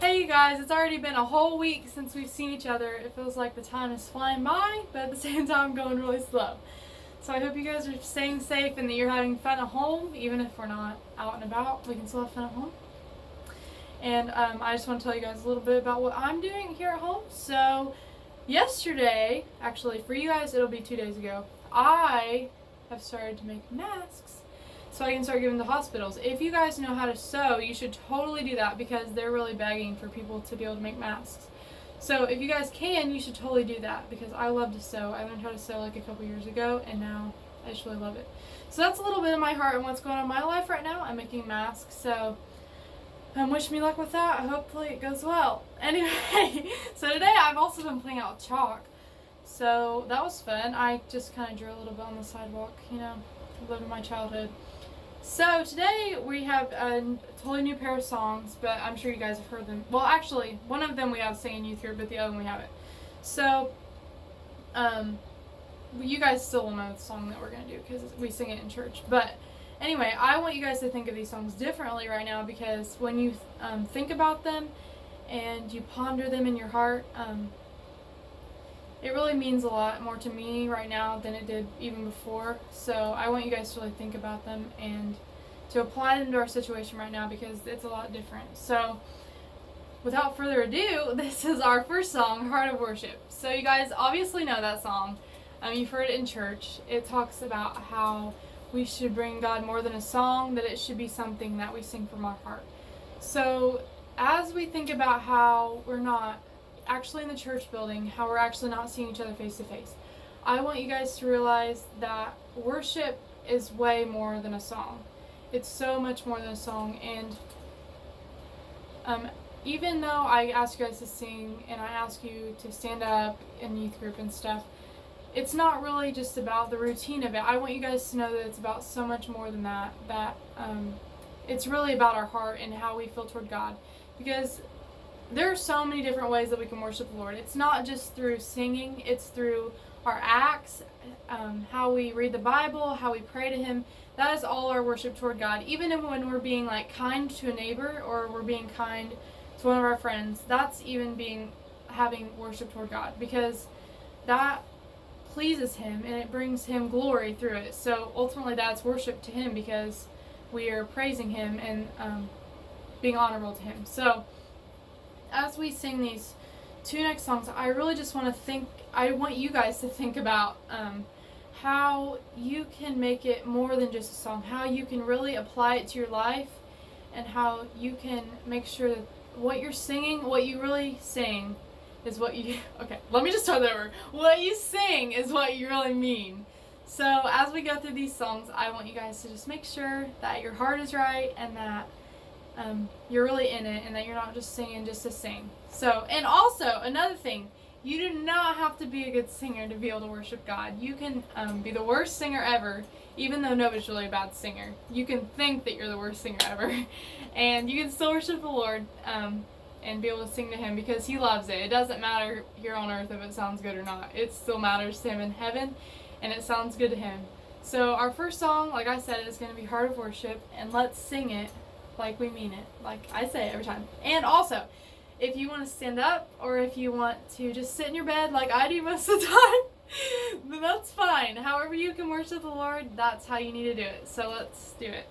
Hey you guys, it's already been a whole week since we've seen each other. It feels like the time is flying by, but at the same time going really slow. So I hope you guys are staying safe and that you're having fun at home. Even if we're not out and about, we can still have fun at home. And I just want to tell you guys a little bit about what I'm doing here at home. So yesterday, actually for you guys it'll be 2 days ago, I have started to make masks so I can start giving to hospitals. If you guys know how to sew, you should totally do that because they're really begging for people to be able to make masks. So if you guys can, you should totally do that because I love to sew. I learned how to sew like a couple years ago and now I just really love it. So that's a little bit of my heart and what's going on in my life right now. I'm making masks, so wish me luck with that. Hopefully it goes well. Anyway, so today I've also been playing out with chalk. So that was fun. I just kind of drew a little bit on the sidewalk, living my childhood. So today we have a totally new pair of songs, but I'm sure you guys have heard them. Well, actually, one of them we have singing youth group, but the other one we haven't. So, you guys still will know the song that we're going to do because we sing it in church. But anyway, I want you guys to think of these songs differently right now because when you think about them and you ponder them in your heart, it really means a lot more to me right now than it did even before. So I want you guys to really think about them and to apply them to our situation right now because it's a lot different. So without further ado, this is our first song, Heart of Worship. So you guys obviously know that song. You've heard it in church. It talks about how we should bring God more than a song, that it should be something that we sing from our heart. So as we think about how we're not actually in the church building, how we're actually not seeing each other face to face, I want you guys to realize that worship is way more than a song. It's so much more than a song. And even though I ask you guys to sing and I ask you to stand up in youth group and stuff, it's not really just about the routine of it. I want you guys to know that it's about so much more than that, it's really about our heart and how we feel toward God. Because there are so many different ways that we can worship the Lord. It's not just through singing, it's through our acts, how we read the Bible, how we pray to Him. That is all our worship toward God. Even when we're being kind to a neighbor or we're being kind to one of our friends, that's even having worship toward God because that pleases Him and it brings Him glory through it. So ultimately that's worship to Him because we are praising Him and being honorable to Him. So as we sing these two next songs, I really just want you guys to think about how you can make it more than just a song, how you can really apply it to your life, and how you can make sure that what you're singing, what you really sing, is what you, okay, let me just start that over. What you sing is what you really mean. So as we go through these songs, I want you guys to just make sure that your heart is right and that you're really in it and that you're not just singing just to sing. So, and also another thing, you do not have to be a good singer to be able to worship God. You can be the worst singer ever, even though nobody's really a bad singer. You can think that you're the worst singer ever, and you can still worship the Lord and be able to sing to Him because He loves it. It doesn't matter here on earth if it sounds good or not. It still matters to Him in heaven, and it sounds good to Him. So our first song, like I said, is going to be Heart of Worship, and let's sing it like we mean it, like I say every time. And also, if you want to stand up or if you want to just sit in your bed like I do most of the time, then that's fine. However you can worship the Lord, that's how you need to do it. So let's do it.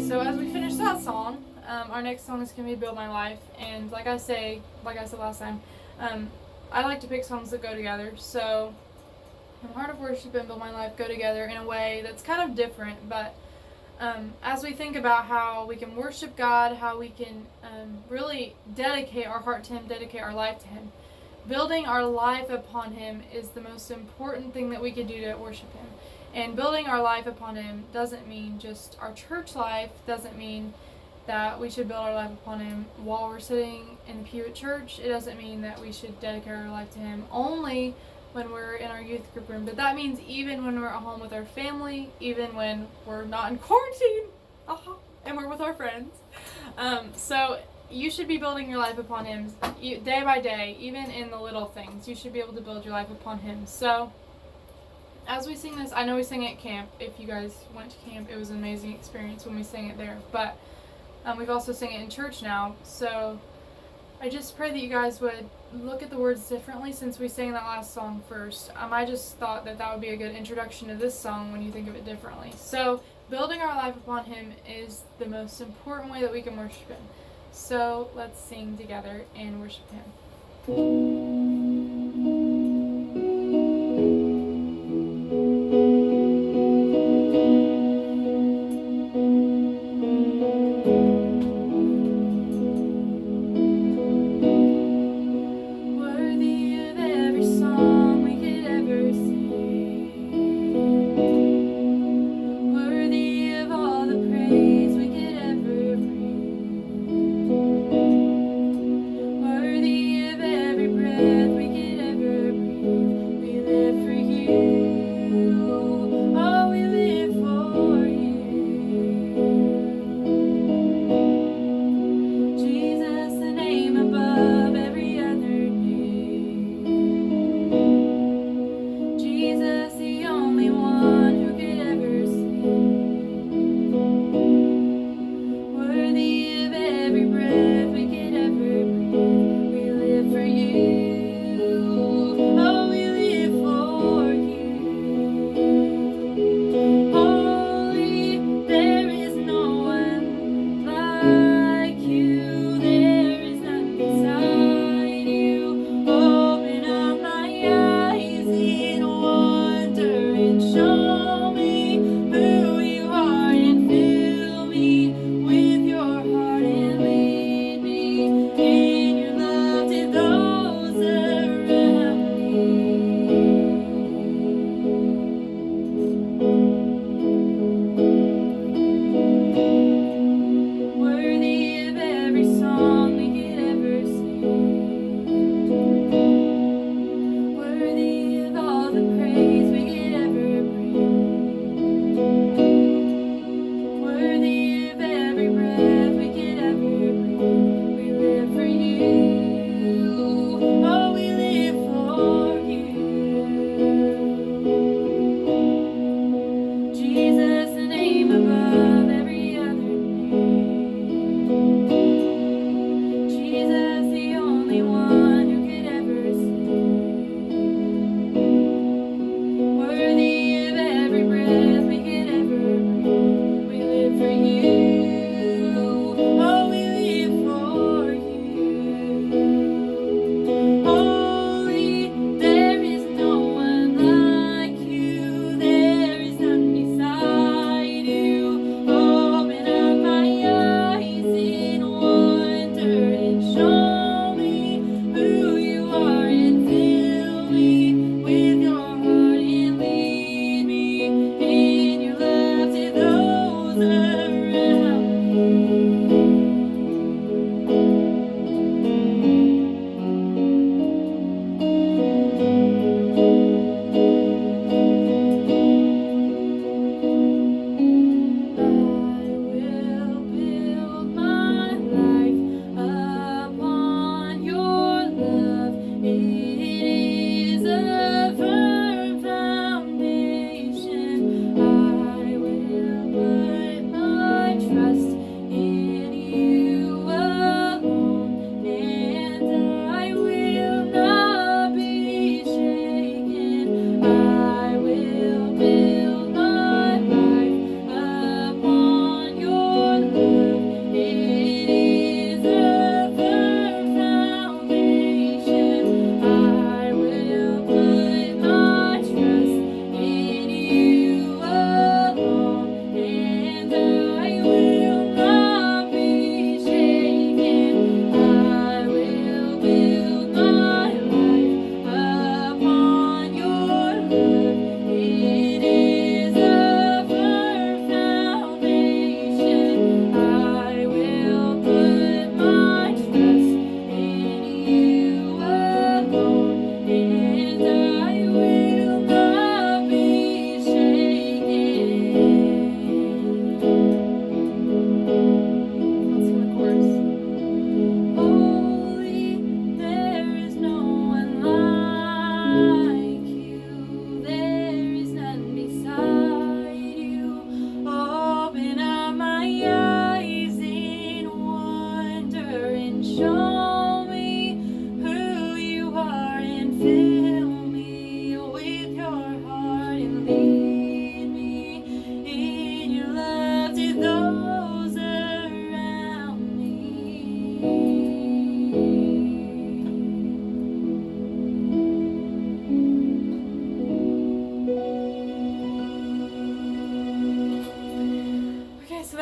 so as we finish that song, our next song is going to be Build My Life. And like I said last time, I like to pick songs that go together. So Heart of Worship and Build My Life go together in a way that's kind of different. But as we think about how we can worship God, how we can really dedicate our heart to Him, dedicate our life to Him, building our life upon Him is the most important thing that we can do to worship Him. And building our life upon Him doesn't mean just our church life, doesn't mean that we should build our life upon Him while we're sitting in the pew at church. It doesn't mean that we should dedicate our life to Him only when we're in our youth group room, but that means even when we're at home with our family, even when we're not in quarantine, and we're with our friends. So you should be building your life upon Him day by day, even in the little things. You should be able to build your life upon Him. So as we sing this, I know we sang it at camp. If you guys went to camp, it was an amazing experience when we sang it there. But we've also sang it in church now. So I just pray that you guys would look at the words differently since we sang that last song first. I just thought that would be a good introduction to this song when you think of it differently. So building our life upon Him is the most important way that we can worship Him. So let's sing together and worship Him. Worthy of every breath.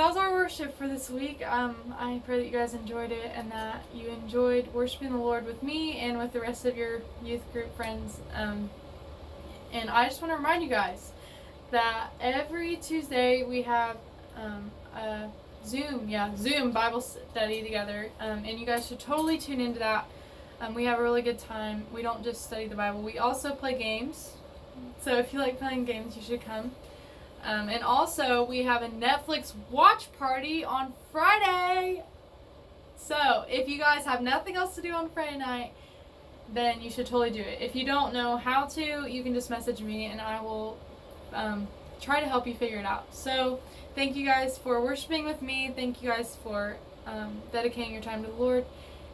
that was our worship for this week. I pray that you guys enjoyed it and that you enjoyed worshiping the Lord with me and with the rest of your youth group friends. And I just want to remind you guys that every Tuesday we have a Zoom Bible study together, and you guys should totally tune into that. We have a really good time. We don't just study the Bible. We also play games. So if you like playing games, you should come. And also, we have a Netflix watch party on Friday. So if you guys have nothing else to do on Friday night, then you should totally do it. If you don't know how to, you can just message me and I will try to help you figure it out. So thank you guys for worshiping with me. Thank you guys for dedicating your time to the Lord.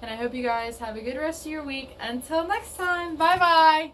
And I hope you guys have a good rest of your week. Until next time, bye-bye.